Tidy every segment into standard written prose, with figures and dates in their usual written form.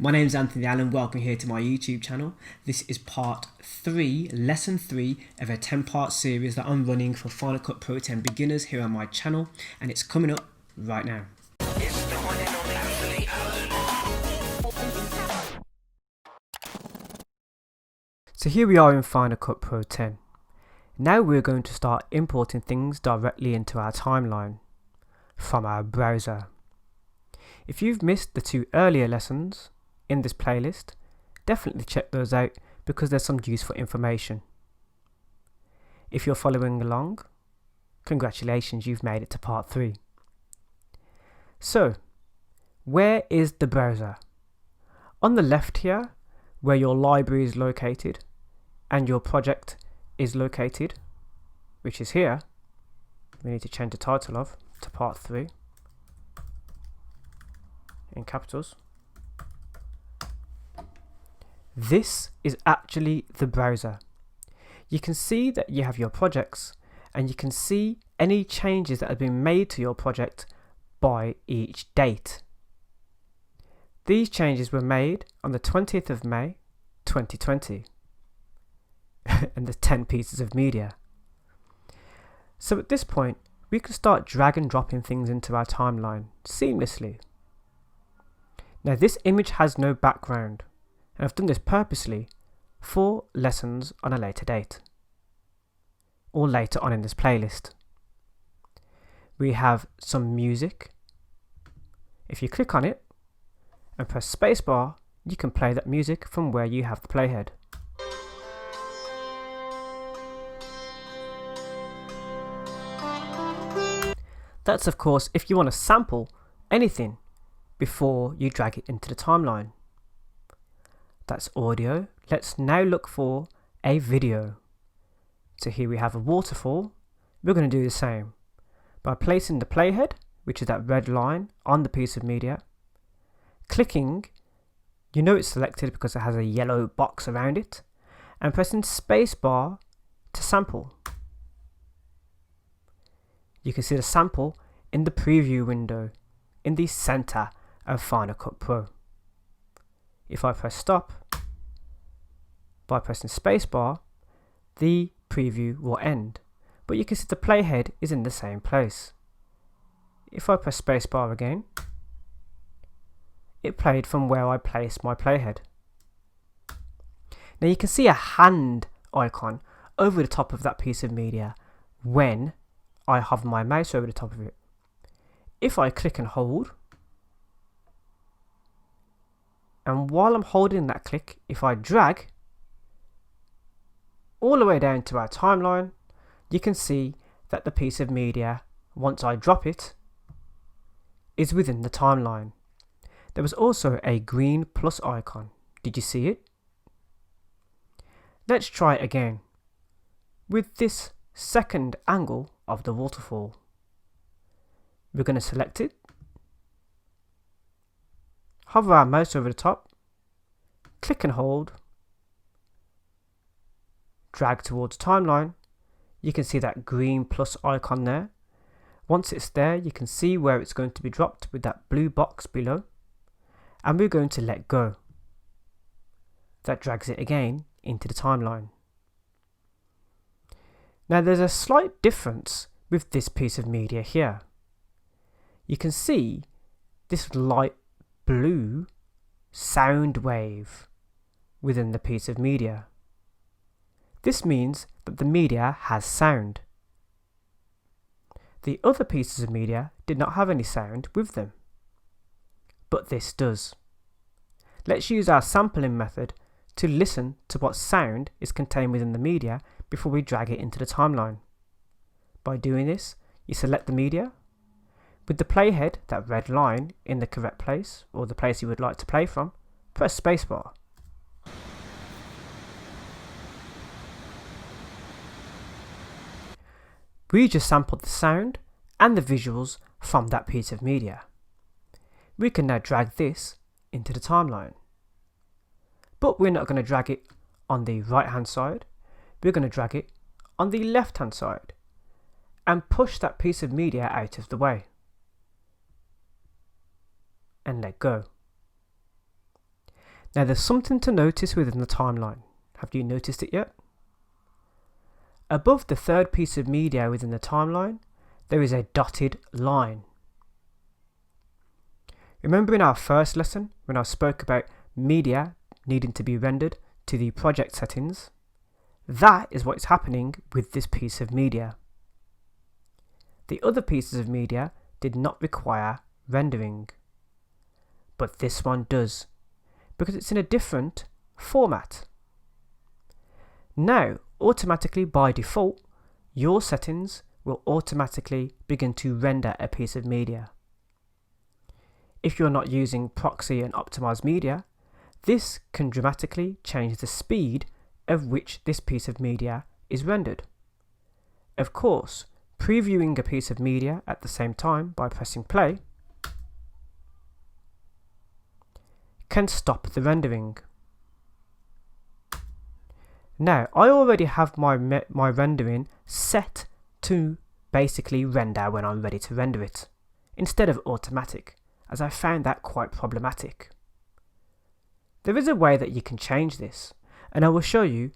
My name is Anthony Allen, welcome here to my YouTube channel. This is part 3, lesson 3 of a 10-part series that I'm running for Final Cut Pro 10 beginners here on my channel, and it's coming up right now. So here we are in Final Cut Pro 10. Now we're going to start importing things directly into our timeline from our browser. If you've missed the 2 earlier lessons in this playlist, definitely check those out because there's some useful information. If you're following along, congratulations, you've made it to part 3. So, where is the browser? On the left here, where your library is located and your project is located, which is here, we need to change the title of to part 3 in capitals. This is actually the browser. You can see that you have your projects and you can see any changes that have been made to your project by each date. These changes were made on the 20th of May 2020 and there's 10 pieces of media. So at this point we can start drag and dropping things into our timeline seamlessly. Now this image has no background, and I've done this purposely for lessons on a later date or later on in this playlist. We have some music. If you click on it and press spacebar, you can play that music from where you have the playhead. That's of course if you want to sample anything before you drag it into the timeline. That's audio. Let's now look for a video. So here we have a waterfall. We're going to do the same by placing the playhead, which is that red line, on the piece of media, clicking, you know it's selected because it has a yellow box around it, and pressing spacebar to sample. You can see the sample in the preview window in the center of Final Cut Pro. If I press stop by pressing spacebar, the preview will end, but you can see the playhead is in the same place. If I press spacebar again, it played from where I placed my playhead. Now you can see a hand icon over the top of that piece of media when I hover my mouse over the top of it. If I click and hold, and while I'm holding that click, if I drag all the way down to our timeline, you can see that the piece of media, once I drop it, is within the timeline. There was also a green plus icon. Did you see it? Let's try it again with this second angle of the waterfall. We're going to select it, hover our mouse over the top, click and hold, drag towards timeline. You can see that green plus icon there. Once it's there, you can see where it's going to be dropped with that blue box below, and we're going to let go. That drags it again into the timeline. Now there's a slight difference with this piece of media here. You can see this light blue sound wave within the piece of media. This means that the media has sound. The other pieces of media did not have any sound with them, but this does. Let's use our sampling method to listen to what sound is contained within the media before we drag it into the timeline. By doing this, you select the media. With the playhead, that red line, in the correct place, or the place you would like to play from, press spacebar. We just sampled the sound and the visuals from that piece of media. We can now drag this into the timeline. But we're not going to drag it on the right hand side, we're going to drag it on the left hand side and push that piece of media out of the way and let go. Now there's something to notice within the timeline. Have you noticed it yet? Above the third piece of media within the timeline, there is a dotted line. Remember in our first lesson when I spoke about media needing to be rendered to the project settings? That is what is happening with this piece of media. The other pieces of media did not require rendering, but this one does, because it's in a different format. Now, automatically by default, your settings will automatically begin to render a piece of media. If you're not using proxy and optimized media, this can dramatically change the speed of which this piece of media is rendered. Of course, previewing a piece of media at the same time by pressing play can stop the rendering. Now, I already have my rendering set to basically render when I'm ready to render it, instead of automatic, as I found that quite problematic. There is a way that you can change this, and I will show you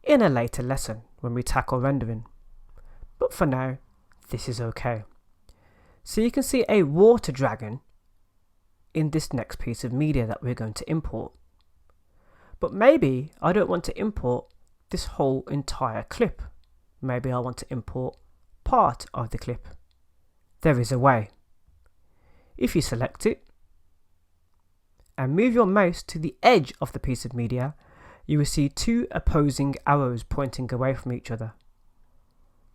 in a later lesson when we tackle rendering. But for now, this is okay. So you can see a water dragon in this next piece of media that we're going to import. But maybe I don't want to import this whole entire clip. Maybe I want to import part of the clip. There is a way. If you select it and move your mouse to the edge of the piece of media, you will see two opposing arrows pointing away from each other.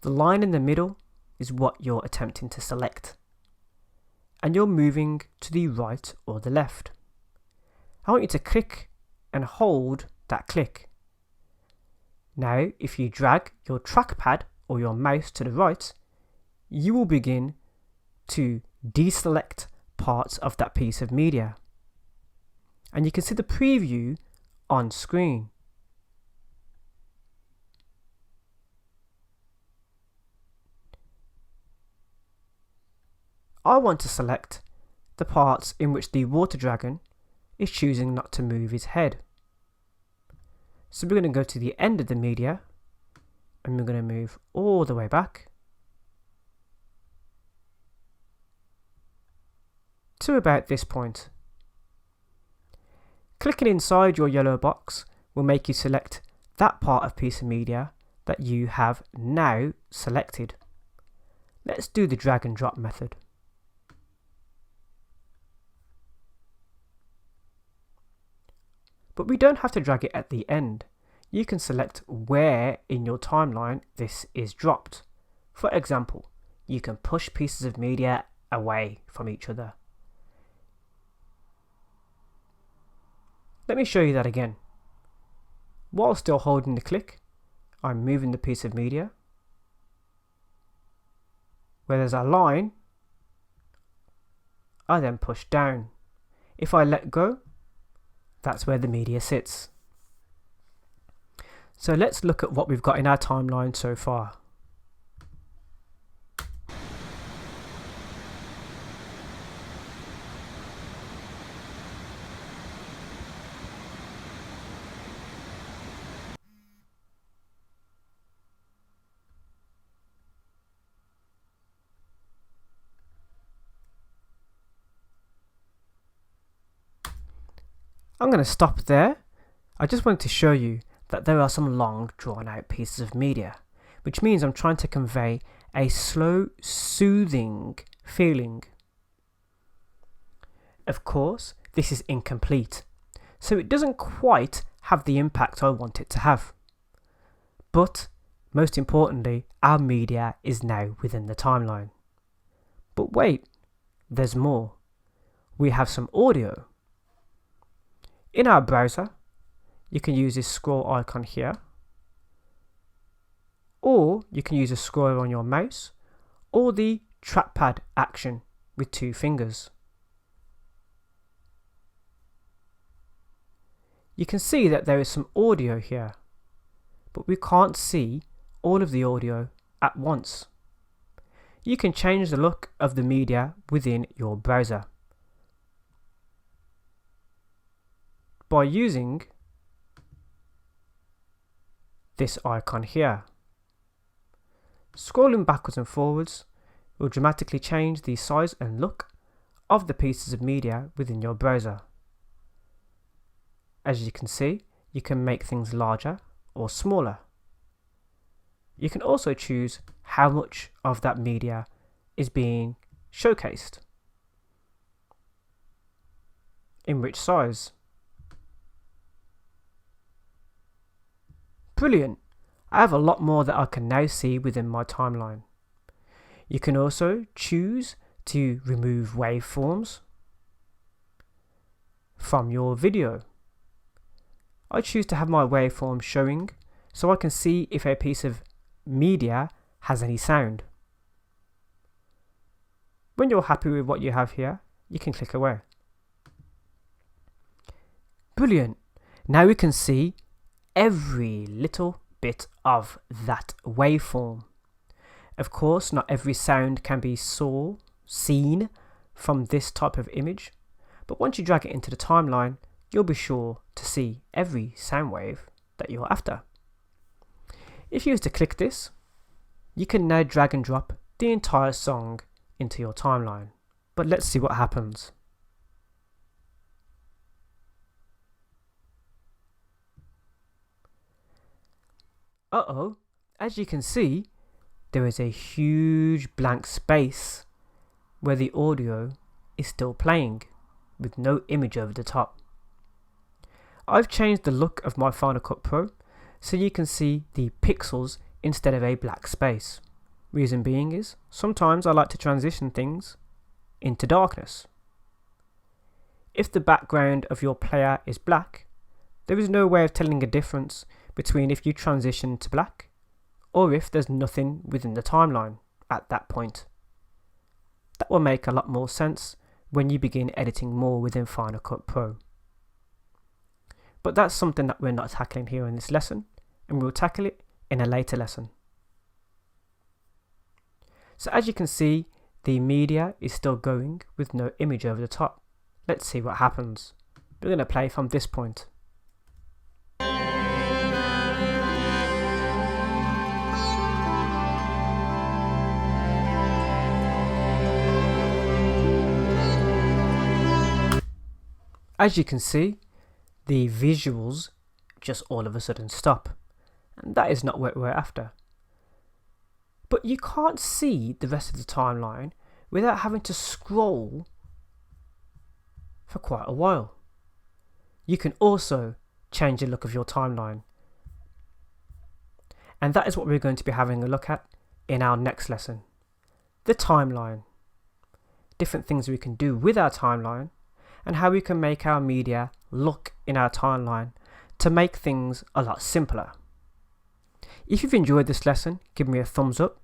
The line in the middle is what you're attempting to select, and you're moving to the right or the left. I want you to click and hold that click. Now, if you drag your trackpad or your mouse to the right, you will begin to deselect parts of that piece of media. And you can see the preview on screen. I want to select the parts in which the water dragon is choosing not to move his head. So we're going to go to the end of the media and we're going to move all the way back to about this point. Clicking inside your yellow box will make you select that part of piece of media that you have now selected. Let's do the drag and drop method. But we don't have to drag it at the end. You can select where in your timeline this is dropped. For example, you can push pieces of media away from each other. Let me show you that again. While still holding the click, I'm moving the piece of media. Where there's a line, I then push down. If I let go, that's where the media sits. So let's look at what we've got in our timeline so far. I'm going to stop there. I just wanted to show you that there are some long drawn out pieces of media, which means I'm trying to convey a slow, soothing feeling. Of course, this is incomplete, so it doesn't quite have the impact I want it to have. But most importantly, our media is now within the timeline. But wait, there's more. We have some audio. In our browser, you can use this scroll icon here, or you can use a scroll on your mouse, or the trackpad action with 2 fingers. You can see that there is some audio here, but we can't see all of the audio at once. You can change the look of the media within your browser. by using this icon here. Scrolling backwards and forwards will dramatically change the size and look of the pieces of media within your browser. As you can see, you can make things larger or smaller. You can also choose how much of that media is being showcased, in which size. Brilliant! I have a lot more that I can now see within my timeline. You can also choose to remove waveforms from your video. I choose to have my waveform showing so I can see if a piece of media has any sound. When you're happy with what you have here, you can click away. Brilliant! Now we can see every little bit of that waveform. Of course, not every sound can be seen from this type of image, but once you drag it into the timeline, you'll be sure to see every sound wave that you're after. If you was to click this, you can now drag and drop the entire song into your timeline. But let's see what happens. Uh-oh, as you can see, there is a huge blank space where the audio is still playing with no image over the top. I've changed the look of my Final Cut Pro so you can see the pixels instead of a black space. Reason being is, sometimes I like to transition things into darkness. If the background of your player is black, there is no way of telling a difference between if you transition to black or if there's nothing within the timeline at that point. That will make a lot more sense when you begin editing more within Final Cut Pro. But that's something that we're not tackling here in this lesson, and we'll tackle it in a later lesson. So as you can see, the media is still going with no image over the top. Let's see what happens. We're going to play from this point. As you can see, the visuals just all of a sudden stop, and that is not what we're after. But you can't see the rest of the timeline without having to scroll for quite a while. You can also change the look of your timeline, and that is what we're going to be having a look at in our next lesson. The timeline. Different things we can do with our timeline, and how we can make our media look in our timeline to make things a lot simpler. If you've enjoyed this lesson, give me a thumbs up.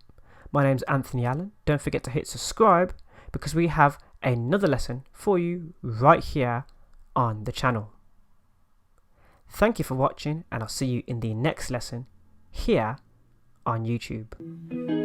My name's Anthony Allen. Don't forget to hit subscribe because we have another lesson for you right here on the channel. Thank you for watching, and I'll see you in the next lesson here on YouTube.